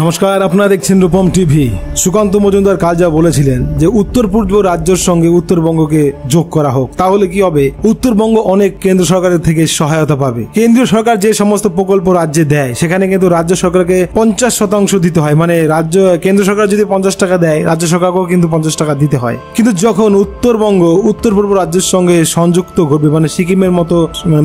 নমস্কার, আপনারা দেখছেন রূপম টিভি। সুকান্ত মজুমদার কাল যা বলেছিলেন যে উত্তর পূর্ব রাজ্যের সঙ্গে উত্তরবঙ্গকে যোগ করা হোক, তাহলে কি হবে, উত্তরবঙ্গ অনেক কেন্দ্র সরকারের থেকে সহায়তা পাবে। কেন্দ্রীয় সরকার যে সমস্ত প্রকল্প রাজ্যে দেয় সেখানে কিন্তু রাজ্য সরকারকে 50% দিতে হয়। মানে কেন্দ্র সরকার যদি 50 টাকা দেয়, রাজ্য সরকারকেও কিন্তু 50 টাকা দিতে হয়। কিন্তু যখন উত্তরবঙ্গ উত্তর পূর্ব রাজ্যের সঙ্গে সংযুক্ত করবে, মানে সিকিমের মতো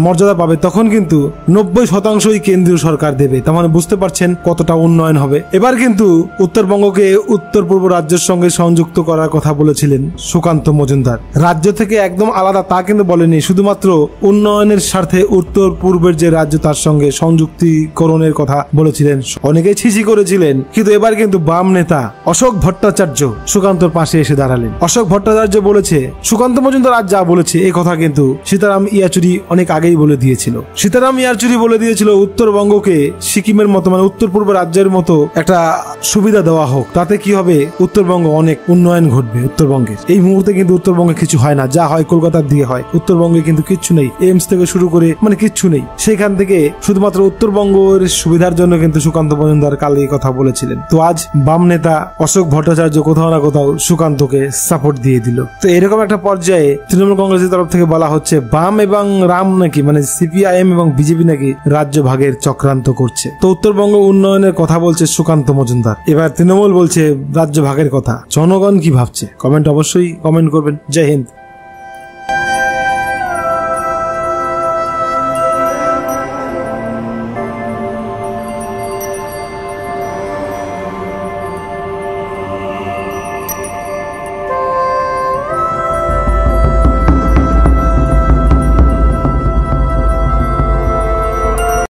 মর্যাদা পাবে, তখন কিন্তু 90%ই কেন্দ্রীয় সরকার দেবে। তার মানে বুঝতে পারছেন কতটা উন্নয়ন হবে। এবার কিন্তু উত্তরবঙ্গকে উত্তর পূর্ব রাজ্যের সঙ্গে সংযুক্ত করার কথা বলেছিলেন সুকান্ত মজুমদার। রাজ্য থেকে একদম আলাদা তা কিন্তু বলেনি, শুধুমাত্র উন্নয়নের স্বার্থে উত্তর পূর্বের যে রাজ্য তার সঙ্গে সংযুক্তিকরণের কথা বলেছিলেন। অনেকেই ছিছি করেছিলেন, কিন্তু এবার কিন্তু বাম নেতা অশোক ভট্টাচার্য সুকান্তর পাশে এসে দাঁড়ালেন। অশোক ভট্টাচার্য বলেছে, সুকান্ত মজুমদার আজ যা বলেছে এই কথা কিন্তু সীতারাম ইয়েচুরি অনেক আগেই বলে দিয়েছিল। সীতারাম ইয়েচুরি বলে দিয়েছিল উত্তরবঙ্গকে সিকিমের মতো, মানে উত্তর পূর্ব রাজ্যের মতো একটা সুবিধা দেওয়া হোক, তাতে কি হবে, উত্তরবঙ্গ অনেক উন্নয়ন ঘটবে। উত্তরবঙ্গের এই মুহূর্তে কিন্তু উত্তরবঙ্গে কিছু হয় না, যা হয় কলকাতার দিকে হয়। উত্তরবঙ্গে কিন্তু কিচ্ছু নেই, এইমস থেকে শুরু করে মানে কিচ্ছু নেই। সেখান থেকে শুধুমাত্র উত্তরবঙ্গের সুবিধার জন্য কিন্তু সুকান্ত মজুমদার কাল এই কথা বলেছিলেন। তো আজ বাম নেতা অশোক ভট্টাচার্য কোথাও না কোথাও সুকান্তকে সাপোর্ট দিয়ে দিল। তো এরকম একটা পর্যায়ে তৃণমূল কংগ্রেসের তরফ থেকে বলা হচ্ছে বাম এবং রাম নাকি, মানে সিপিআইএম এবং বিজেপি নাকি রাজ্য ভাগের চক্রান্ত করছে। তো উত্তরবঙ্গ উন্নয়নের কথা বলছে সুকান্ত মজুমদার, এবার তৃণমূল বলছে রাজ্য ভাগের কথা। জনগণ কি ভাবছে? অবশ্যই কমেন্ট করবেন। জয় হিন্দ।